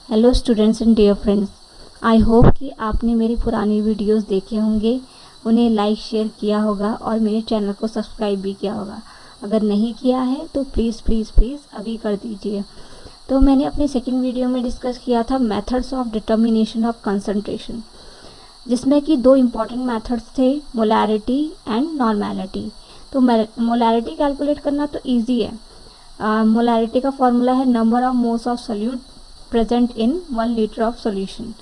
Hello students and dear friends, I hope कि आपने मेरी पुरानी वीडियोस देखे होंगे, उन्हें लाइक शेयर किया होगा और मेरे चैनल को सब्सक्राइब भी किया होगा। अगर नहीं किया है तो प्लीज़ प्लीज़ प्लीज़ अभी कर दीजिए। तो मैंने अपने सेकंड वीडियो में डिस्कस किया था methods of determination of concentration, जिसमें कि दो इम्पॉर्टेंट मेथड्स थे, मोलैरिटी एंड नॉर्मैलिटी। तो मोलैरिटी कैलकुलेट करना तो ईजी है। मोलैरिटी का फॉर्मूला है number of moles of solute present in 1 litre of solution.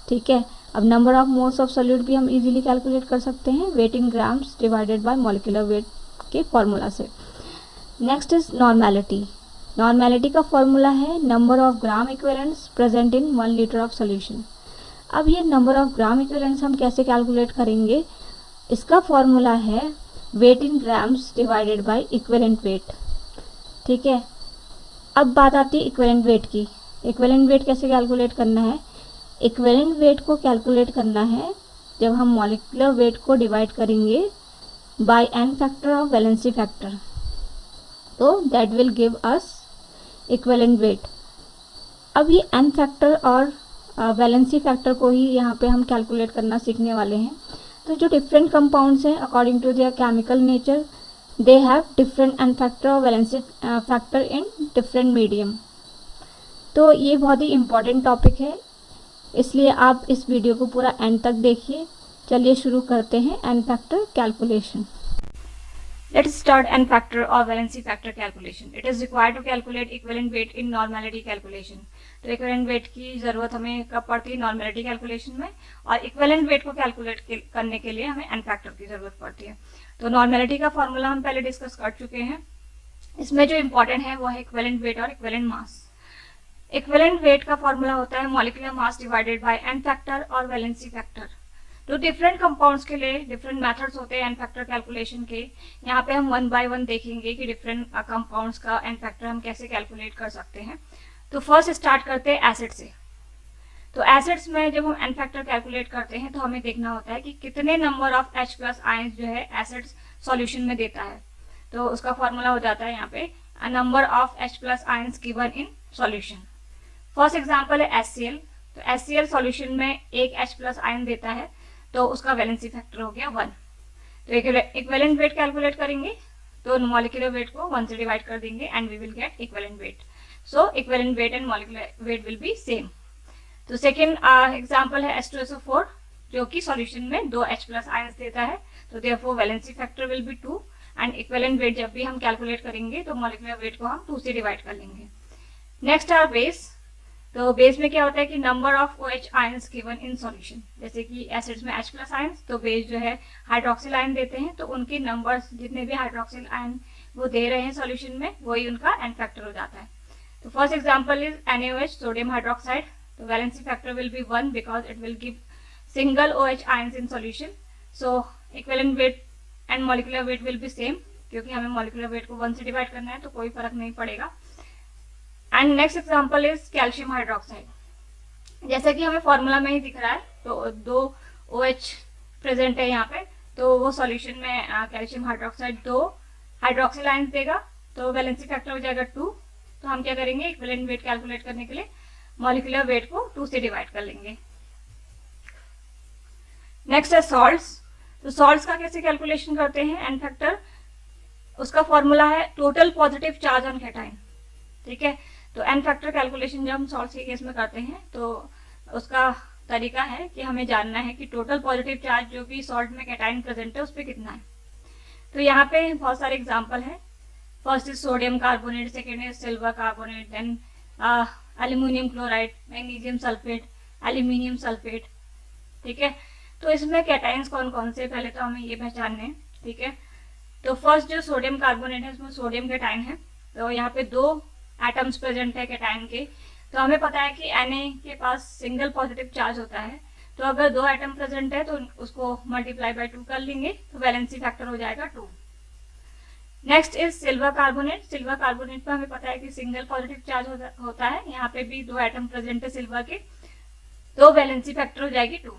ठीक है, अब number of moles of solute भी हम इजीली कैलकुलेट कर सकते हैं weight in grams divided by molecular weight के फॉर्मूला से। Next is normality. नॉर्मैलिटी का फॉर्मूला है number of gram equivalents present in 1 litre of solution. अब ये नंबर ऑफ ग्राम इक्विवेलेंट्स हम कैसे कैलकुलेट करेंगे? इसका फॉर्मूला है weight in grams divided by equivalent weight. ठीक है, अब बात आती है इक्विवेलेंट वेट की। इक्विवेलेंट वेट कैसे कैलकुलेट करना है? इक्विवेलेंट वेट को कैलकुलेट करना है जब हम मॉलिक्यूलर वेट को डिवाइड करेंगे by n factor of valency factor, तो that will give us equivalent weight. अब ये n फैक्टर और वैलेंसी फैक्टर को ही यहाँ पे हम कैलकुलेट करना सीखने वाले हैं। तो जो डिफरेंट कंपाउंड्स हैं according to their chemical nature, they have different n factor और valency factor in different medium. तो ये बहुत ही इम्पॉर्टेंट टॉपिक है, इसलिए आप इस वीडियो को पूरा एंड तक देखिए। चलिए शुरू करते हैं n factor calculation. Let's start n factor or valency factor calculation. It is required to calculate equivalent weight in normality calculation. तो equivalent weight की ज़रूरत हमें कब पड़ती है? normality calculation में। और equivalent weight को calculate करने के लिए हमें n factor की ज़रूरत पड़ती है। तो normality का फॉर्मूला हम पहले डिस्कस कर चुके हैं। इसमें जो इम्पोर्टेंट है वो है equivalent weight और equivalent mass। इक्विवेलेंट वेट का फॉर्मूला होता है molecular mass divided by n factor और वैलेंसी फैक्टर। तो डिफरेंट कंपाउंड्स के लिए डिफरेंट मेथड्स होते हैं n फैक्टर कैलकुलेशन के। यहाँ पे हम 1 बाय 1 देखेंगे कि डिफरेंट कंपाउंड्स का n फैक्टर हम कैसे कैलकुलेट कर सकते हैं। तो फर्स्ट स्टार्ट करते हैं एसिड से। तो एसिड्स में जब हम n फैक्टर कैलकुलेट करते हैं तो हमें देखना होता है कि कितने नंबर ऑफ H+ आयंस जो है एसिड्स सॉल्यूशन में देता है। तो उसका फॉर्मूला हो जाता है यहाँ पे number of H+ ions given in solution. First example है HCl। तो HCl सॉल्यूशन में एक H+ आयन देता है, तो उसका वैलेंसी फैक्टर हो गया 1। तो इक्विवेलेंट वेट कैलकुलेट करेंगे तो मॉलिक्यूलर वेट को 1 से डिवाइड कर देंगे and we will get equivalent weight. So equivalent weight and molecular weight will be same. तो सेकेंड एग्जांपल है H2SO4 जो कि सॉल्यूशन में 2 H+ आयंस देता है, तो therefore valency factor will B 2 and equivalent weight जब भी हम कैलकुलेट करेंगे तो मॉलिक्यूलर वेट को हम 2 से डिवाइड कर लेंगे। Next are base. तो बेस में क्या होता है कि number of OH ions given in solution. जैसे कि एसिड्स में H+ आयंस, तो बेस जो है हाइड्रोक्सिल आयन देते हैं, तो उनके नंबर्स जितने भी हाइड्रोक्सिल आयन वो दे रहे हैं सॉल्यूशन में वही उनका n फैक्टर हो जाता है। तो first example is NaOH sodium hydroxide. तो valency factor will be 1 because it will give single OH ions in solution. So equivalent weight and molecular weight will be same, क्योंकि हमें मॉलिक्यूलर वेट को 1 से divide करना है तो कोई फर्क नहीं पड़ेगा। And next example is calcium hydroxide. जैसा कि हमें फॉर्मूला में ही दिख रहा है, तो 2 OH प्रेजेंट है यहाँ पे, तो वो सॉल्यूशन में कैल्शियम हाइड्रोक्साइड 2 हाइड्रोक्सिल आयंस देगा, तो वैलेंसी फैक्टर हो जाएगा 2। तो हम क्या करेंगे, इक्विवेलेंट वेट कैलकुलेट करने के लिए मॉलिक्यूलर वेट को 2 से डिवाइड कर लेंगे। नेक्स्ट है सॉल्ट्स। तो सॉल्ट्स का कैसे कैलकुलेशन करते हैं n फैक्टर? उसका फॉर्मूला है total positive charge on cation. ठीक है, तो n फैक्टर कैलकुलेशन जब हम सॉल्ट्स के केस में करते हैं तो उसका तरीका है कि हमें जानना है कि टोटल पॉजिटिव चार्ज जो भी सॉल्ट में कैटाइन प्रेजेंट है उस पर कितना है। तो यहाँ पे बहुत सारे एग्जांपल हैं। First is sodium carbonate, second is silver carbonate, then aluminium chloride, magnesium sulphate, aluminium sulphate. ठीक है, तो इसमें कैटाइंस कौन कौन से पहले तो हमें ये पहचानने हैं। ठीक है, तो फर्स्ट जो सोडियम कार्बोनेट है उसमें सोडियम कैटाइन है, तो यहाँ पे 2 एटम्स प्रेजेंट है कैटाइन के। तो हमें पता है कि Na के पास सिंगल पॉजिटिव चार्ज होता है, तो अगर 2 एटम प्रेजेंट है तो उसको मल्टीप्लाई बाय 2 कर लेंगे, तो वैलेंसी फैक्टर हो जाएगा 2। Next is silver carbonate. Silver carbonate पे हमें पता है कि सिंगल पॉजिटिव चार्ज होता है, यहाँ पे भी 2 एटम प्रेजेंट है सिल्वर के, तो वैलेंसी फैक्टर हो जाएगी 2।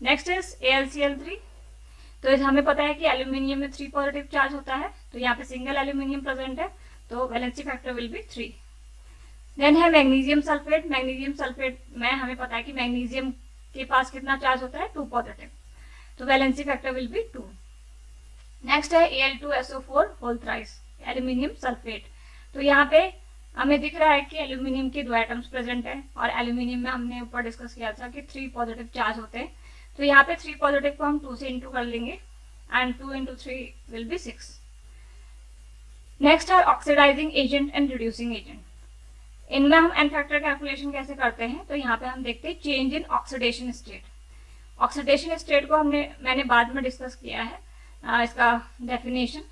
Next is AlCl3। तो हमें पता है कि एल्यूमिनियम में 3 पॉजिटिव चार्ज होता है, तो यहाँ पे सिंगल एल्यूमिनियम प्रेजेंट है, तो valency factor will be 3। Then है मैग्नीशियम सल्फेट। मैग्नीशियम सल्फेट में हमें पता है कि मैग्नीशियम के पास कितना चार्ज होता है, 2 पॉजिटिव, तो valency factor will B 2। Next है Al2SO4 whole thrice, aluminium sulphate. तो यहाँ पे हमें दिख रहा है कि एल्यूमिनियम के 2 एटम्स प्रेजेंट है और एल्यूमिनियम में हमने ऊपर डिस्कस किया था कि 3 पॉजिटिव चार्ज होते हैं। तो यहाँ पे 3 पॉजिटिव को हम 2 से इंटू कर लेंगे and 2 into 3 will be 6। Next है oxidising agent and reducing agent. इनमें हम एन फैक्टर कैलकुलेशन कैसे करते हैं, तो यहाँ पे हम देखते हैं change in oxidation state. Oxidation state को मैंने बाद में डिस्कस किया है इसका डेफिनेशन,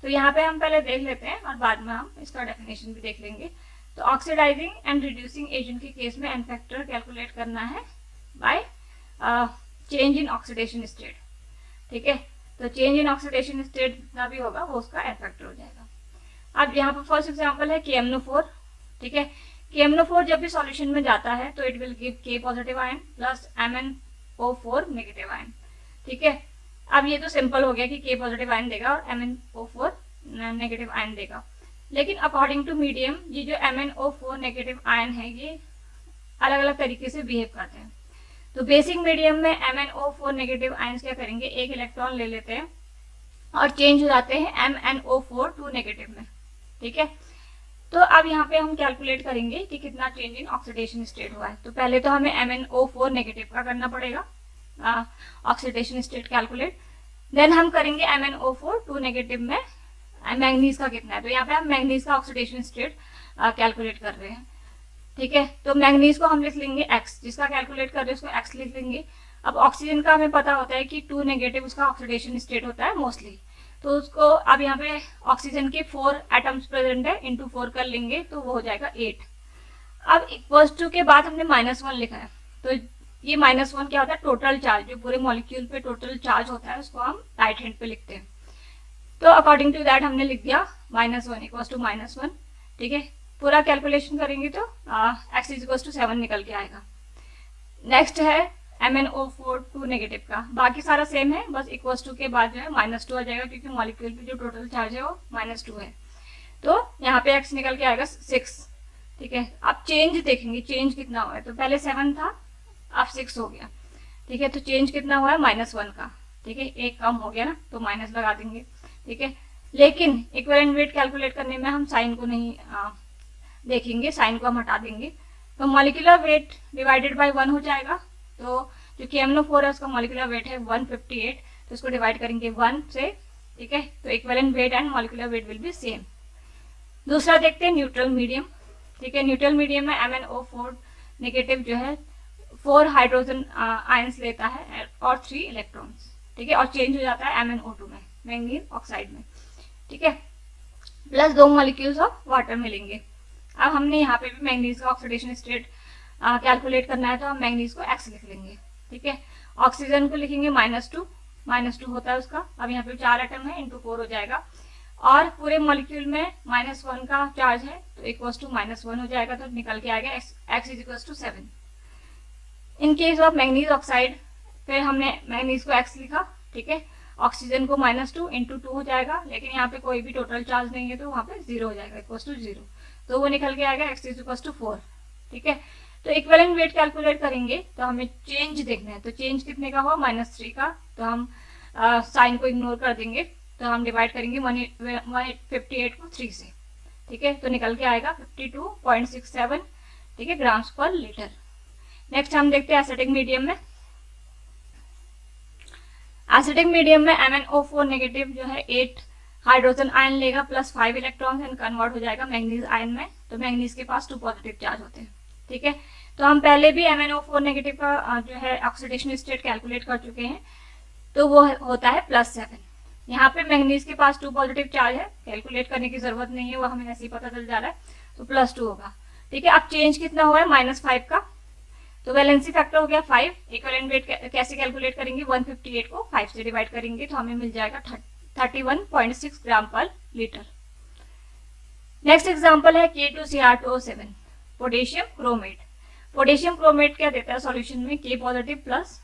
तो यहाँ पे हम पहले देख लेते हैं और बाद में हम इसका डेफिनेशन भी देख लेंगे। तो ऑक्सीडाइजिंग एंड रिड्यूसिंग एजेंट के केस में एन फैक्टर कैलकुलेट करना है by change in oxidation state. ठीक है, तो चेंज इन ऑक्सीडेशन स्टेट जितना भी होगा वो उसका एन फैक्टर हो जाएगा। अब यहाँ पर फर्स्ट एग्जांपल है KMnO4। ठीक है, KMnO4 जब भी सॉल्यूशन में जाता है तो it will give K positive ion plus MnO4 negative ion. ठीक है, अब ये तो सिंपल हो गया कि K पॉजिटिव आयन देगा और MnO4 नेगेटिव आयन देगा, लेकिन अकॉर्डिंग टू मीडियम ये जो MnO4 नेगेटिव आयन है ये अलग अलग तरीके से बिहेव करते हैं। तो बेसिक मीडियम में MnO4 नेगेटिव आयंस क्या करेंगे, एक इलेक्ट्रॉन ले लेते हैं और चेंज हो जाते हैं MnO4 2 नेगेटिव में। ठीक है, तो अब यहाँ पे हम कैलकुलेट करेंगे कि कितना चेंज इन ऑक्सीडेशन स्टेट हुआ है। तो पहले तो हमें MnO4 नेगेटिव का करना पड़ेगा ऑक्सीडेशन स्टेट कैलकुलेट, देन हम करेंगे MnO4 2 नेगेटिव में मैंगनीज का कितना है। तो यहाँ पे हम मैंगनीज का ऑक्सीडेशन स्टेट कैलकुलेट कर रहे हैं। ठीक है, तो मैंगनीज को हम लिख लेंगे x, जिसका कैलकुलेट कर रहे हैं उसको x लिख लेंगे। अब ऑक्सीजन का हमें पता होता है कि 2 नेगेटिव उसका ऑक्सीडेशन स्टेट होता है मोस्टली, तो उसको अब यहाँ पे ऑक्सीजन के 4 एटम्स प्रेजेंट है, इंटू 4 कर लेंगे तो वो हो जाएगा 8। अब इक्वल्स टू के बाद हमने -1 लिखा है, तो ये -1 क्या होता है, टोटल चार्ज, जो पूरे मॉलिक्यूल पे टोटल चार्ज होता है उसको हम राइट हैंड पे लिखते हैं। तो अकॉर्डिंग टू दैट हमने लिख दिया -1 इक्वल्स टू -1। ठीक है, पूरा कैलकुलेशन करेंगे तो x इक्वल्स टू 7 निकल के आएगा। नेक्स्ट है MnO4 2 नेगेटिव का, बाकी सारा सेम है, बस इक्वल्स टू के बाद जो है -2 आ जाएगा क्योंकि मॉलिक्यूल पे जो टोटल चार्ज है वो -2 है। तो यहाँ पे x निकल के आएगा 6। ठीक है, अब चेंज देखेंगे, चेंज कितना हुआ है, तो पहले 7 था अब 6 हो गया। ठीक है, तो चेंज कितना हुआ है -1 का। ठीक है, एक कम हो गया ना तो माइनस लगा देंगे। ठीक है, लेकिन इक्विवेलेंट वेट कैलकुलेट करने में हम साइन को नहीं देखेंगे, साइन को हम हटा देंगे। तो मॉलिक्यूलर वेट डिवाइडेड बाय 1 हो जाएगा। तो जो KMnO4 है उसका मॉलिक्यूलर वेट है 158, तो इसको डिवाइड करेंगे 1 से। ठीक है, तो equivalent weight and molecular weight will be same. दूसरा देखते हैं न्यूट्रल मीडियम। ठीक है, न्यूट्रल मीडियम में MnO4 नेगेटिव जो है 4 हाइड्रोजन आयंस लेता है और 3 इलेक्ट्रॉन्स। ठीक है, और चेंज हो जाता है MnO2 में, मैंगनीज ऑक्साइड में। ठीक है, प्लस 2 मॉलिक्यूल्स ऑफ वाटर मिलेंगे। अब हमने यहाँ पे भी मैंगनीज का ऑक्सीडेशन स्टेट कैलकुलेट करना है, तो हम मैंगनीज को x लिख लेंगे। ठीक है, ऑक्सीजन को लिखेंगे -2 होता है उसका। अब यहाँ पे 4 एटम है, इंटू 4 हो जाएगा, और पूरे मॉलिक्यूल में -1 का चार्ज है तो इक्वल्स टू -1 हो जाएगा, तो निकल के आएगा x equals to 7। In case of manganese oxide फिर हमने मैंगनीज को x लिखा। ठीक है, ऑक्सीजन को -2 इंटू 2 हो जाएगा, लेकिन यहाँ पे कोई भी टोटल चार्ज नहीं है तो वहाँ पे 0 हो जाएगा, इक्वल्स टू 0, तो वो निकल के आएगा x इक्वल्स टू 4। ठीक है, तो इक्विवेलेंट वेट कैलकुलेट करेंगे तो हमें चेंज देखना है। तो चेंज कितने का हुआ, -3 का, तो हम साइन को इग्नोर कर देंगे, तो हम डिवाइड करेंगे 158 को 3 से। ठीक है, तो निकल के आएगा 52.67। ठीक है, ग्राम्स पर लीटर। नेक्स्ट हम देखते हैं एसिडिक मीडियम में। एसिडिक मीडियम में MnO4 नेगेटिव जो है 8 हाइड्रोजन आयन लेगा प्लस 5 इलेक्ट्रॉन्स एंड कन्वर्ट हो जाएगा मैंगनीज आयन में। तो मैंगनीज के पास 2 पॉजिटिव चार्ज होते हैं। ठीक है, तो हम पहले भी MnO4 नेगेटिव का जो है ऑक्सीडेशन स्टेट कैलकुलेट कर चुके हैं, तो वो होता है +7। यहाँ पे मैंगनीज के पास 2 पॉजिटिव चार्ज है, कैलकुलेट करने की जरूरत नहीं है, वो हमें ऐसे ही पता चल जा रहा है, तो +2 होगा। ठीक है, अब चेंज कितना हुआ है, -5 का, तो वैलेंसी फैक्टर हो गया 5। इक्विवेलेंट वेट कैसे कैलकुलेट करेंगे, 158 को 5 से डिवाइड करेंगे तो हमें मिल जाएगा 31.6 ग्राम पर लीटर। नेक्स्ट एग्जांपल है K2Cr2O7 potassium chromate. Potassium chromate क्या देता है सॉल्यूशन में, K positive plus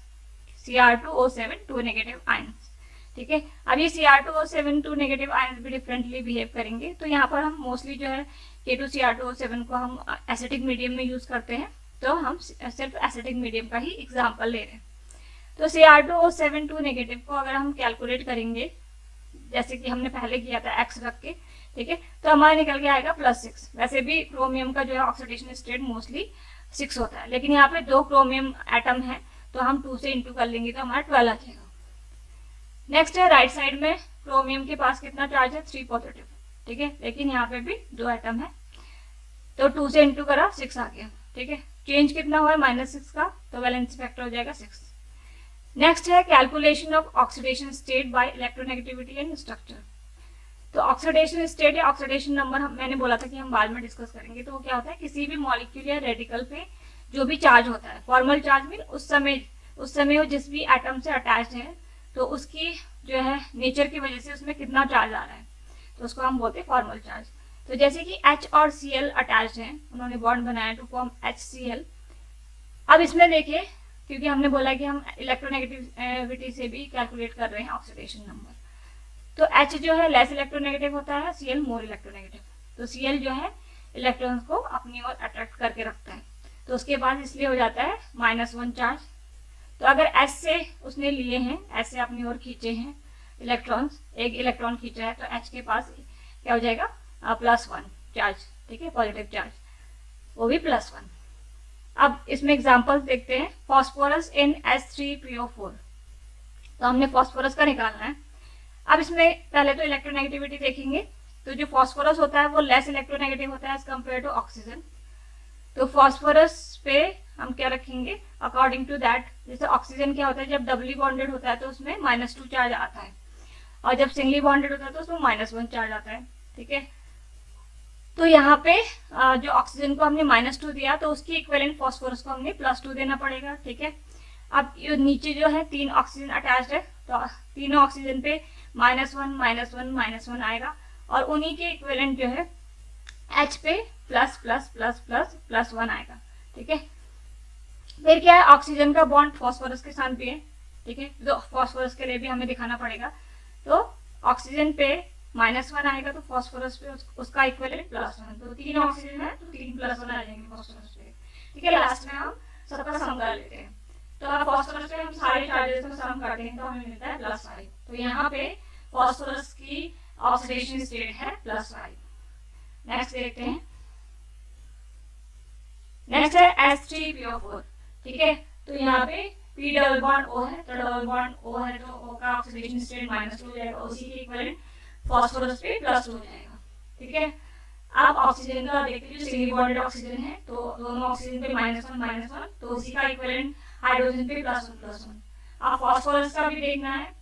Cr2O7 2 negative ions. ठीक है, अब ये Cr2O7 2 नेगेटिव आयंस भी डिफरेंटली बिहेव करेंगे, तो यहाँ पर हम मोस्टली जो है K2Cr2O7 को हम एसिडिक मीडियम में यूज करते हैं, तो हम सिर्फ एसिडिक मीडियम का ही एग्जाम्पल ले रहे हैं। तो Cr2O7 2 नेगेटिव को अगर हम कैलकुलेट करेंगे जैसे कि हमने पहले किया था x रख के, ठीक है, तो हमारा निकल के आएगा +6। वैसे भी क्रोमियम का जो है ऑक्सीडेशन स्टेट मोस्टली 6 होता है, लेकिन यहाँ पे 2 क्रोमियम एटम है तो हम 2 से इंटू कर लेंगे तो हमारा 12 आ जाएगा। नेक्स्ट है राइट साइड में क्रोमियम के पास कितना चार्ज है 3 पॉजिटिव, ठीक है, लेकिन यहाँ पे भी 2 एटम है तो 2 से इंटू करा 6 आ गया, ठीक है। चेंज कितना हुआ है -6 का, तो वैलेंसी फैक्टर हो जाएगा 6। नेक्स्ट है calculation of oxidation state by electronegativity and structure. तो ऑक्सीडेशन स्टेट या ऑक्सीडेशन नंबर मैंने बोला था कि हम बाद में डिस्कस करेंगे। तो वो क्या होता है, किसी भी मॉलिक्यूल या रेडिकल पे जो भी चार्ज होता है, फॉर्मल चार्ज मीन उस समय वो जिस भी एटम से अटैच्ड है तो उसकी जो है नेचर की वजह से उसमें कितना चार्ज आ रहा है, तो उसको हम बोलते हैं फॉर्मल चार्ज। तो जैसे कि H और Cl अटैच्ड हैं, उन्होंने बॉन्ड बनाया टू फॉर्म HCl। अब इसमें देखिए, क्योंकि हमने बोला कि हम इलेक्ट्रोनेगेटिविटी से भी कैलकुलेट कर रहे हैं ऑक्सीडेशन नंबर, तो H जो है लेस इलेक्ट्रोनेगेटिव होता है, Cl मोर इलेक्ट्रोनेगेटिव। तो Cl जो है इलेक्ट्रॉन्स को अपनी ओर अट्रैक्ट करके रखता है, तो उसके पास इसलिए हो जाता है -1 चार्ज। तो अगर S से उसने लिए हैं, S से अपनी ओर खींचे हैं इलेक्ट्रॉन्स, एक इलेक्ट्रॉन खींचा है, तो H के पास क्या हो जाएगा +1 चार्ज, ठीक है, पॉजिटिव चार्ज, वो भी +1। अब इसमें एग्जांपल्स देखते हैं। फॉस्फोरस इन H3PO4, तो हमने फॉस्फोरस का निकालना है। अब इसमें पहले तो इलेक्ट्रोनेगेटिविटी देखेंगे। तो जो फॉस्फोरस होता है वो लेस इलेक्ट्रोनेगेटिव होता है एज कम्पेयर टू ऑक्सीजन। तो फॉस्फोरस पे हम क्या रखेंगे अकॉर्डिंग टू दैट। जैसे ऑक्सीजन क्या होता है, जब डबली बॉन्डेड होता है तो उसमें -2 चार्ज आता है, और जब सिंगली बॉन्डेड होता है तो उसमें -1 चार्ज आता है, ठीक है। तो यहाँ पे जो ऑक्सीजन को हमने -2 दिया तो उसकी इक्विवेलेंट फॉस्फोरस को हमने +2 देना पड़ेगा, ठीक है। अब नीचे जो है 3 ऑक्सीजन अटैच्ड है, तो तीनों ऑक्सीजन पे -1 -1 -1 आएगा, और उन्हीं के इक्विवेलेंट जो है H पे +++++1 आएगा, ठीक है। फिर क्या है, ऑक्सीजन का बॉन्ड फॉस्फोरस के साथ भी है, ठीक है, तो फॉस्फोरस के लिए भी हमें दिखाना पड़ेगा। तो ऑक्सीजन पे -1 आएगा तो फॉस्फोरस पे उसका इक्विवेलेंट +1, तो 3 ऑक्सीजन है तो 3 +1 आ जाएंगे फॉस्फोरस पे, ठीक है। लास्ट में हम सबका सम कर लेते हैं। तो अब फॉस्फोरस पे हम सारे चार्जेस का सम करते हैं तो हमें मिलता है +5। तो यहाँ पे फॉस्फोरस की ऑक्सीडेशन स्टेट है +5। नेक्स्ट देखते हैं। नेक्स्ट है H3PO4, ठीक है। तो यहाँ पे P डबल बॉन्ड O है, तो डबल बॉन्ड O है तो O का ऑक्सीडेशन स्टेट -2 हो जाएगा, उसी के इक्विवेलेंट फॉस्फोरस पे +2 हो जाएगा, ठीक है। अब ऑक्सीजन का देखते हैं, जो सिंगली बॉन्डेड ऑक्सीजन है तो दोनों ऑक्सीजन पे -1 तो उसी का इक्विवेलेंट हाइड्रोजन पे +1। अब फॉस्फोरस का भी देखना है,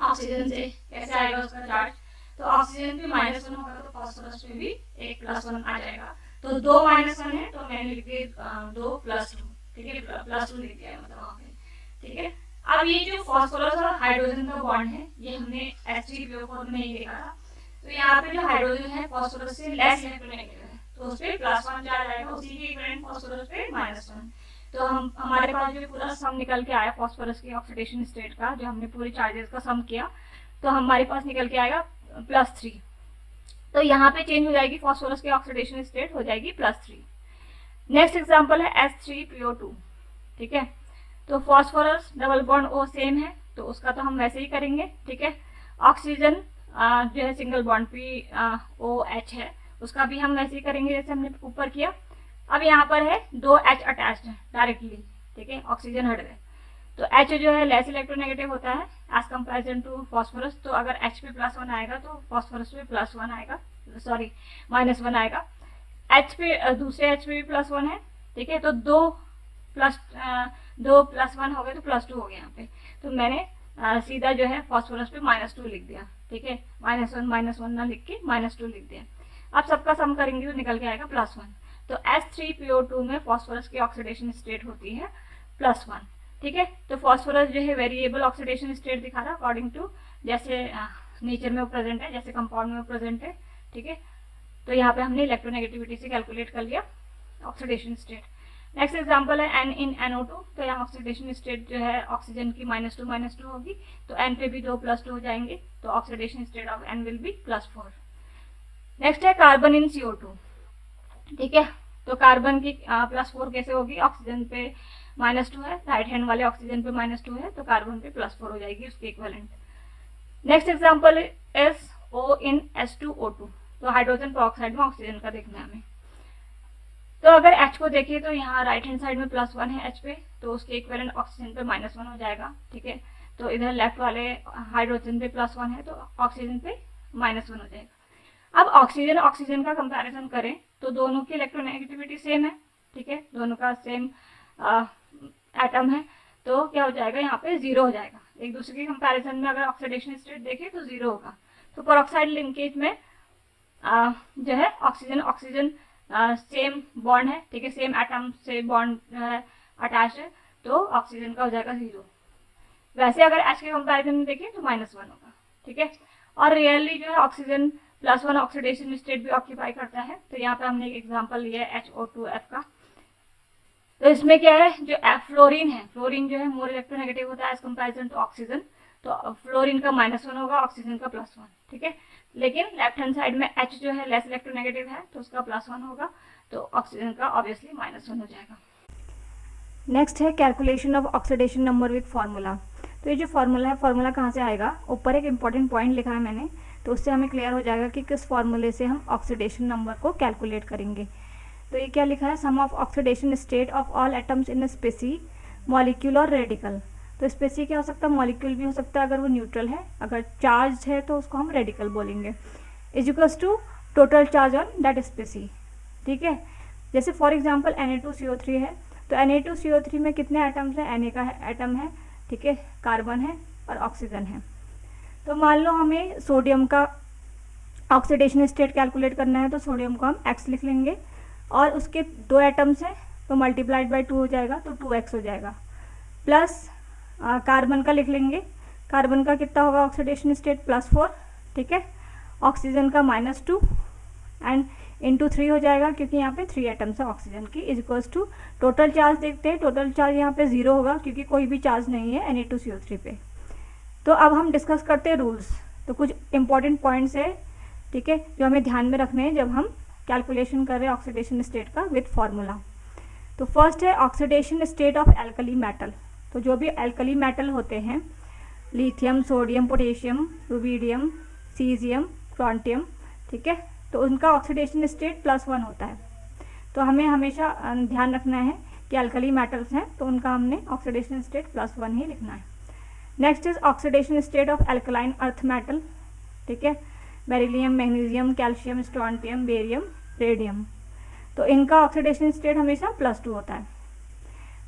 ऑक्सीजन से कैसे आएगा उसका चार्ज। तो ऑक्सीजन पे -1 होगा तो फॉस्फोरस पे भी एक +1 आ जाएगा। तो 2 -1 है तो मैंने लिख दिया 2 +2, ठीक है, +2 लिख दिया है मतलब वहाँ पे, ठीक है। अब ये जो फॉस्फोरस और हाइड्रोजन का बॉन्ड है ये हमने H3PO4 में ही देखा था। तो यहाँ पे जो हाइड्रोजन है फॉस्फोरस से लेस इलेक्ट्रोनेगेटिव है तो उस पे +1 चार्ज आएगा, उसी के इक्विवेलेंट फॉस्फोरस पे -1। तो हमारे पास जो पूरा सम निकल के आया फॉस्फोरस की ऑक्सीडेशन स्टेट का, जो हमने पूरे चार्जेस का सम किया, तो हमारे पास निकल के आएगा +3। तो यहाँ पे चेंज हो जाएगी फॉस्फोरस की ऑक्सीडेशन स्टेट हो जाएगी +3। नेक्स्ट एग्जांपल है H3PO2, ठीक है। तो phosphorus double bond O same है तो उसका तो हम वैसे ही करेंगे, ठीक है। ऑक्सीजन जो है सिंगल बॉन्ड OH है उसका भी हम वैसे ही करेंगे जैसे हमने ऊपर किया। अब यहाँ पर है 2 H अटैच्ड है डायरेक्टली, ठीक है, ऑक्सीजन हट गए। तो H जो है लेस इलेक्ट्रोनेगेटिव होता है एज कंपेरिजन टू फॉस्फोरस। तो अगर H पे +1 आएगा तो फॉस्फोरस पे +1 आएगा, सॉरी -1 आएगा। H पे दूसरे H पे भी +1 है, ठीक है। तो 2 +1 हो गए तो +2 हो गया यहाँ पे। तो मैंने सीधा जो है फॉस्फोरस पे -2 लिख दिया, ठीक है, -1 ना लिख के -2 लिख दिया। अब सबका सम करेंगे तो निकल के आएगा +1। तो H3PO2 में फॉस्फोरस की ऑक्सीडेशन स्टेट होती है +1, ठीक है। तो फॉस्फोरस जो है वेरिएबल ऑक्सीडेशन स्टेट दिखा रहा है अकॉर्डिंग टू जैसे नेचर में वो प्रेजेंट है, जैसे कंपाउंड में वो प्रेजेंट है, ठीक है। तो यहाँ पे हमने इलेक्ट्रोनेगेटिविटी से कैलकुलेट कर लिया ऑक्सीडेशन स्टेट। नेक्स्ट एग्जांपल है N in NO2। तो यहाँ ऑक्सीडेशन स्टेट जो है ऑक्सीजन की -2 होगी, तो N पे भी 2 +2 हो जाएंगे, तो oxidation state of N will be +4। Next है कार्बन इन CO2। ठीक है। तो कार्बन की +4 कैसे होगी, ऑक्सीजन पे -2 है, राइट हैंड वाले ऑक्सीजन पे -2 है, तो कार्बन पे +4 हो जाएगी उसकी equivalent. Next example is O in H2O2। तो हाइड्रोजन पेरोक्साइड में ऑक्सीजन का देखना है हमें। तो अगर H को देखिए तो यहाँ राइट हैंड साइड में +1 है H पे, तो उसके इक्विवेलेंट ऑक्सीजन पे -1 हो जाएगा। ठीक है। तो इधर लेफ्ट वाले हाइड्रोजन पे +1 है, तो ऑक्सीजन पे -1 हो जाएगा। अब ऑक्सीजन ऑक्सीजन का कंपैरिजन करें तो दोनों की इलेक्ट्रोनेगेटिविटी सेम है। ठीक है, दोनों का सेम एटम है, तो क्या हो जाएगा, यहाँ पे 0 हो जाएगा। एक दूसरे के कंपैरिजन में अगर ऑक्सीडेशन स्टेट देखें तो 0 होगा। तो पेरोक्साइड लिंकेज में जो है ऑक्सीजन ऑक्सीजन सेम बॉन्ड है। ठीक है, सेम एटम से बॉन्ड अटैच है, तो ऑक्सीजन का हो जाएगा 0। वैसे अगर H के कंपैरिजन में देखें तो -1 होगा। ठीक है, और रियरली जो है ऑक्सीजन +1 ऑक्सीडेशन स्टेट भी ऑक्यूपाई करता है। तो यहाँ पे हमने एक एग्जांपल लिया है HO2F का। तो इसमें क्या है, जो फ्लोरीन है, फ्लोरीन जो है मोर इलेक्ट्रोनेगेटिव होता है एज कंपैरिजन टू ऑक्सीजन। तो फ्लोरीन का -1 होगा, ऑक्सीजन का +1। ठीक है, लेकिन लेफ्ट हैंड साइड में H जो है लेस इलेक्ट्रोनेगेटिव है, तो उसका +1 होगा, तो ऑक्सीजन का ऑब्वियसली -1 हो जाएगा। नेक्स्ट है calculation of oxidation number with formula. तो ये जो फार्मूला है, फार्मूला कहाँ से आएगा, ऊपर एक इंपॉर्टेंट पॉइंट लिखा है मैंने, तो उससे हमें क्लियर हो जाएगा कि किस फार्मूले से हम ऑक्सीडेशन नंबर को कैलकुलेट करेंगे। तो ये क्या लिखा है, sum of oxidation state of all atoms in species, molecule और रेडिकल। तो स्पेसी क्या हो सकता है, मॉलिक्यूल भी हो सकता है अगर वो न्यूट्रल है, अगर चार्ज है तो उसको हम रेडिकल बोलेंगे, is equals to total charge on that species. ठीक है, जैसे फॉर एग्जांपल Na2CO3 है, तो Na2CO3 में कितने एटम्स हैं, Na का एटम है, ठीक है, कार्बन है और ऑक्सीजन है। तो मान लो हमें सोडियम का ऑक्सीडेशन स्टेट कैलकुलेट करना है, तो सोडियम को हम X लिख लेंगे, और उसके 2 एटम्स हैं तो मल्टीप्लाइड बाय 2 हो जाएगा, तो 2X हो जाएगा। प्लस कार्बन का लिख लेंगे, कार्बन का कितना होगा ऑक्सीडेशन स्टेट, +4। ठीक है, ऑक्सीजन का -2 एंड इंटू 3 हो जाएगा, क्योंकि यहाँ पे 3 एटम्स है ऑक्सीजन की, is equals to total charge देखते हैं। टोटल चार्ज यहाँ पे 0 होगा, क्योंकि कोई भी चार्ज नहीं है Na2CO3 पे। तो अब हम डिस्कस करते हैं रूल्स। तो कुछ इंपॉर्टेंट पॉइंट्स है, ठीक है, जो हमें ध्यान में रखने हैं जब हम कैलकुलेशन कर रहे हैं ऑक्सीडेशन स्टेट का विद फार्मूला। तो फर्स्ट है oxidation state of alkali metal. तो जो भी एल्कली मेटल होते हैं, lithium, sodium, potassium, rubidium, caesium, strontium, ठीक है, तो उनका ऑक्सीडेशन स्टेट +1 होता है। तो हमें हमेशा ध्यान रखना है कि एल्कली मेटल्स हैं तो उनका हमने ऑक्सीडेशन स्टेट +1 ही लिखना है। Next is oxidation state of alkaline earth metal. ठीक है, beryllium, magnesium, calcium, strontium, barium, radium, तो इनका ऑक्सीडेशन स्टेट हमेशा +2 होता है।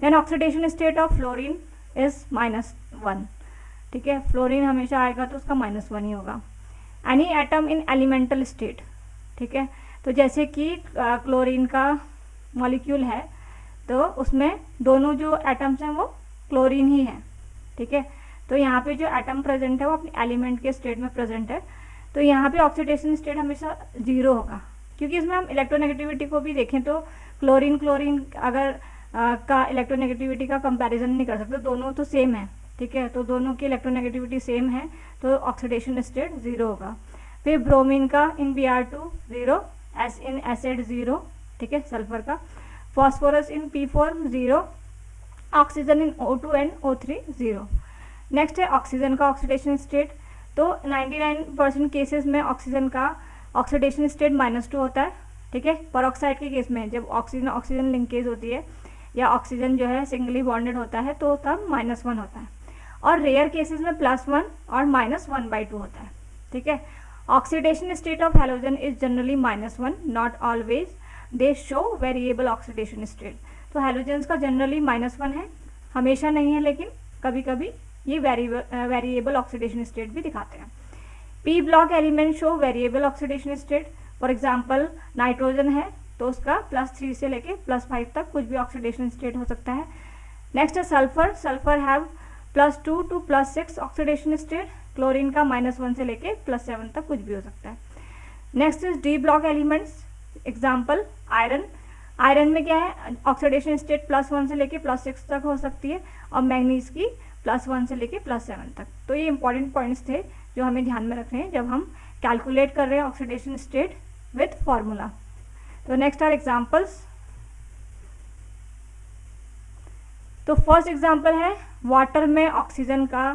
Then oxidation state of fluorine is -1। ठीक है, फ्लोरीन हमेशा आएगा तो उसका -1 ही होगा। Any atom in elemental state, ठीक है, तो जैसे कि क्लोरीन का मॉलिक्यूल है, तो उसमें दोनों जो एटम्स हैं वो क्लोरीन ही है। ठीक है, तो यहाँ पे जो एटम प्रेजेंट है वो अपने एलिमेंट के स्टेट में प्रेजेंट है, तो यहाँ पे ऑक्सीडेशन स्टेट हमेशा 0 होगा, क्योंकि इसमें हम इलेक्ट्रोनेगेटिविटी को भी देखें तो क्लोरीन क्लोरीन अगर का इलेक्ट्रोनेगेटिविटी का कंपैरिजन नहीं कर सकते, दोनों तो सेम है। ठीक है, तो दोनों की इलेक्ट्रोनेगेटिविटी सेम है, तो ऑक्सीडेशन स्टेट 0 होगा। फिर ब्रोमीन का इन Br2 0, एस इन एसिड 0, ठीक है, सल्फर का, phosphorus in P4 0, oxygen in O2 and O3 0। Next है ऑक्सीजन का ऑक्सीडेशन स्टेट। तो 99% केसेस में ऑक्सीजन का ऑक्सीडेशन स्टेट -2 होता है। ठीक है, पेरोक्साइड के केस में जब ऑक्सीजन ऑक्सीजन लिंकेज होती है या ऑक्सीजन जो है सिंगली बॉन्डेड होता है तो तब -1 होता है, और रेयर केसेस में +1 और -1/2 होता है। ठीक है, oxidation state of halogen is generally -1, not always, they show variable oxidation state. तो हैलोजन्स का जनरली -1 है, हमेशा नहीं है, लेकिन कभी कभी ये वेरिएबल ऑक्सीडेशन स्टेट भी दिखाते हैं। P block element show variable oxidation state. For example nitrogen है तो उसका +3 से लेके +5 तक कुछ भी ऑक्सीडेशन स्टेट हो सकता है। नेक्स्ट है sulphur. Sulphur have +2 to +6 oxidation state. Chlorine का -1 से लेके +7 तक कुछ भी हो सकता है। Next is D block elements. Example iron. Iron में क्या है, ऑक्सीडेशन स्टेट +1 से लेके +6 तक हो सकती है, और मैग्नीज की +1 से लेके +7 तक। तो ये इंपॉर्टेंट पॉइंट्स थे जो हमें ध्यान में रखने हैं जब हम कैलकुलेट कर रहे हैं ऑक्सीडेशन स्टेट विथ फार्मूला। तो नेक्स्ट आर एग्जाम्पल्स। तो फर्स्ट एग्जाम्पल है वाटर में ऑक्सीजन का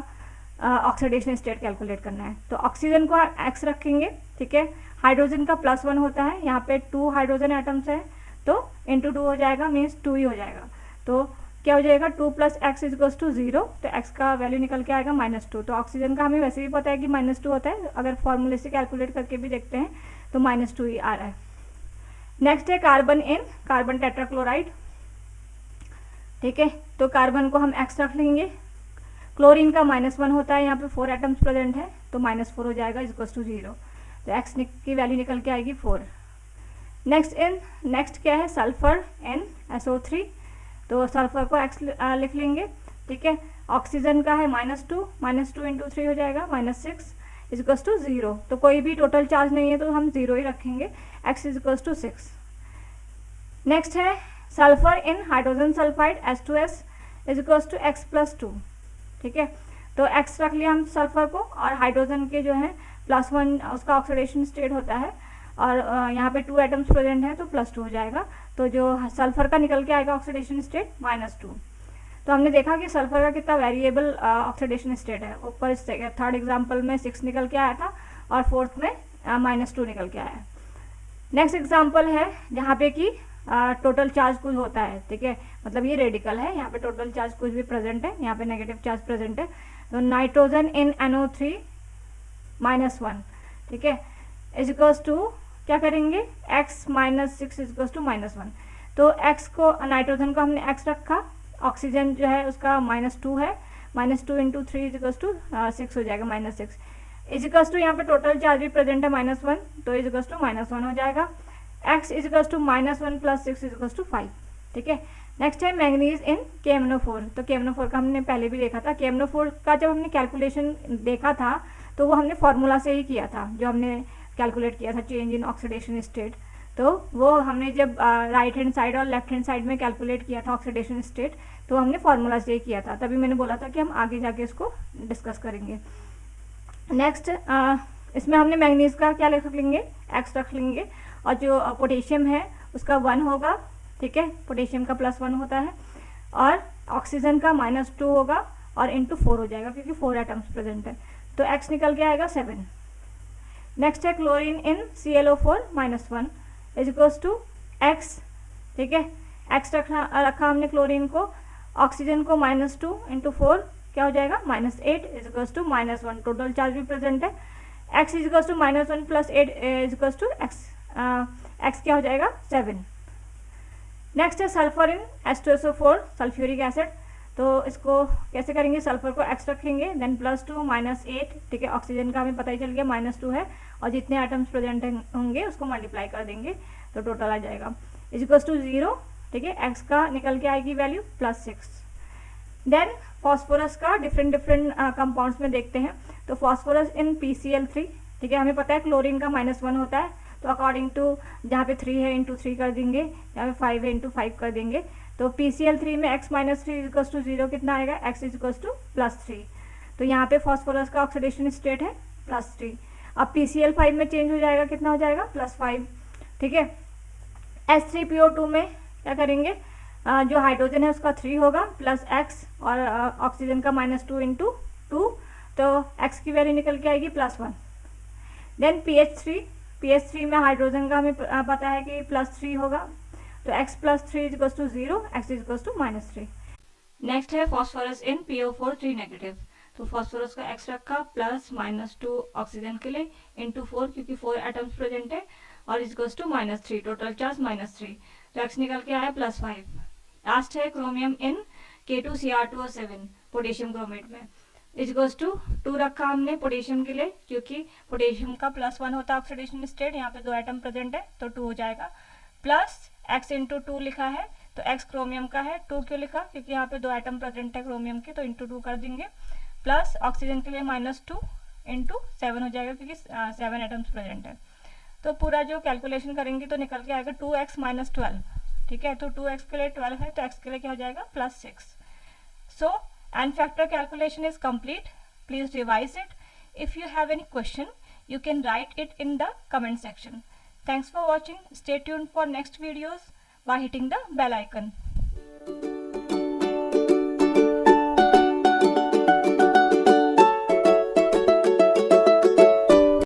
ऑक्सीडेशन स्टेट कैलकुलेट करना है। तो ऑक्सीजन को एक्स रखेंगे, ठीक है। हाइड्रोजन का +1 होता है, यहाँ पे 2 हाइड्रोजन एटम्स है, तो इंटू 2 हो जाएगा, मीन्स 2 ही हो जाएगा। तो क्या हो जाएगा, 2 + x = 0, तो x का वैल्यू निकल के आएगा -2। तो ऑक्सीजन का हमें वैसे भी पता है कि -2 होता है, अगर फॉर्मूले से कैलकुलेट करके भी देखते हैं तो -2 ही आ रहा है। नेक्स्ट है कार्बन इन कार्बन टेट्राक्लोराइड, ठीक है। तो कार्बन को हम x रख लेंगे। क्लोरीन का -1 होता है, यहाँ पे 4 एटम्स प्रेजेंट है, तो -4 हो जाएगा = 0। तो x की वैल्यू निकल के आएगी 4। नेक्स्ट क्या है, सल्फर NSO3, तो सल्फर को x लिख लेंगे, ठीक है। ऑक्सीजन का है -2 × 3 हो जाएगा -6 = 0। तो कोई भी टोटल चार्ज नहीं है तो हम 0 ही रखेंगे, x = 6। नेक्स्ट है sulphur in hydrogen sulphide H2S = x + 2, ठीक है। तो x रख लिया हम सल्फर को, और हाइड्रोजन के जो है +1 उसका ऑक्सीडेशन स्टेट होता है, और यहाँ पे 2 एटम्स प्रेजेंट है तो +2 हो जाएगा। तो जो सल्फर का निकल के आएगा ऑक्सीडेशन स्टेट -2। तो हमने देखा कि सल्फर का कितना वेरिएबल ऑक्सीडेशन स्टेट है। ऊपर थर्ड एग्जाम्पल में 6 निकल के आया था, और फोर्थ में -2 निकल के आया। नेक्स्ट एग्जाम्पल है जहाँ पे कि टोटल चार्ज कुछ होता है, ठीक है, मतलब ये रेडिकल है, यहाँ पे टोटल चार्ज कुछ भी प्रेजेंट है, यहाँ पे नेगेटिव चार्ज प्रेजेंट है। तो नाइट्रोजन इन NO3 -1, ठीक है, = क्या करेंगे, x -6 = -1। तो x को, नाइट्रोजन को हमने x रखा, ऑक्सीजन जो है उसका -2 है, -2 × 3 = 6 हो जाएगा, -6 यहाँ पे टोटल चार्ज भी प्रेजेंट है -1, तो -1 हो जाएगा। x -1 + 6 = 5, ठीक है। नेक्स्ट है मैंगनीज इन KMnO4। तो KMnO4 का हमने पहले भी देखा था। KMnO4 का जब हमने कैलकुलेशन देखा था तो वो हमने फार्मूला से ही किया था, जो हमने कैलकुलेट किया था चेंज इन ऑक्सीडेशन स्टेट। तो वो हमने जब राइट हैंड साइड और लेफ्ट हैंड साइड में कैलकुलेट किया था ऑक्सीडेशन स्टेट, तो हमने फार्मूला से ही किया था, तभी मैंने बोला था कि हम आगे जाके इसको डिस्कस करेंगे। नेक्स्ट इसमें हमने मैंगनीज का क्या रख लेंगे, x रख लेंगे, और जो पोटेशियम है उसका 1 होगा, ठीक है, पोटेशियम का +1 होता है, और ऑक्सीजन का -2 होगा, और इंटू 4 हो जाएगा क्योंकि 4 एटम्स प्रेजेंट है, तो x निकल के आएगा 7। नेक्स्ट है क्लोरीन इन ClO4 -1 = x, ठीक है, x रखा हमने क्लोरीन को, ऑक्सीजन को -2 × 4 क्या हो जाएगा, -8 = -1। टोटल चार्ज भी प्रेजेंट है, x = -1 + 8 = x क्या हो जाएगा, 7। नेक्स्ट है sulphur in H2SO4 sulphuric acid. तो इसको कैसे करेंगे, सल्फर को x रखेंगे, देन +2 -8, ठीक है, ऑक्सीजन का हमें पता ही चल गया -2 है, और जितने एटम्स प्रेजेंट होंगे उसको मल्टीप्लाई कर देंगे तो टोटल आ जाएगा = 0, ठीक है। x का निकल के आएगी वैल्यू +6। देन फॉस्फोरस का डिफरेंट कंपाउंड्स में देखते हैं। तो फॉस्फोरस इन PCl3, ठीक है, हमें पता है क्लोरीन का -1 होता है, तो अकॉर्डिंग टू जहाँ पे 3 है × 3 कर देंगे, यहाँ पे 5 है × 5 कर देंगे। तो PCl3 में x -3 = 0 कितना आएगा, x = +3। तो यहाँ पे फॉस्फोरस का ऑक्सीडेशन स्टेट है +3। अब PCl5 में चेंज हो जाएगा, कितना हो जाएगा, +5, ठीक है। H3PO2 में क्या करेंगे, जो हाइड्रोजन है उसका 3 होगा +x, और ऑक्सीजन का -2 × 2, तो x की वैल्यू निकल के आएगी +1। देन PH3 में हाइड्रोजन का हमें पता है कि +3 होगा, तो x + 3 = 0, x = -3। नेक्स्ट है फॉस्फोरस इन PO4 3 नेगेटिव। तो फॉस्फोरस का x रखा, +-2 ऑक्सीजन के लिए × 4, क्योंकि 4 एटम्स प्रेजेंट है, और =-3, टोटल चार्ज -3, तो x निकल के आया +5। लास्ट है क्रोमियम इन K2Cr2O7 पोटेशियम क्रोमेट में, =2 रखा हमने पोटेशियम के लिए, क्योंकि पोटेशियम का +1 होता है ऑक्सीडेशन स्टेट, यहाँ पे 2 एटम प्रेजेंट है तो 2 हो जाएगा, प्लस x × 2 लिखा है, तो x क्रोमियम का है, 2 क्यों लिखा, क्योंकि यहाँ पे 2 एटम प्रेजेंट है क्रोमियम के, तो × 2 कर देंगे, प्लस ऑक्सीजन के लिए -2 × 7 हो जाएगा, क्योंकि 7 एटम्स प्रेजेंट है। तो पूरा जो कैलकुलेशन करेंगे तो निकल के आएगा 2x - 12, ठीक है। तो 2x के लिए 12 है, तो x के लिए क्या हो जाएगा, +6। सो and factor calculation is complete. Please revise it. If you have any question, you can write it in the comment section. Thanks for watching. Stay tuned for next videos by hitting the bell icon.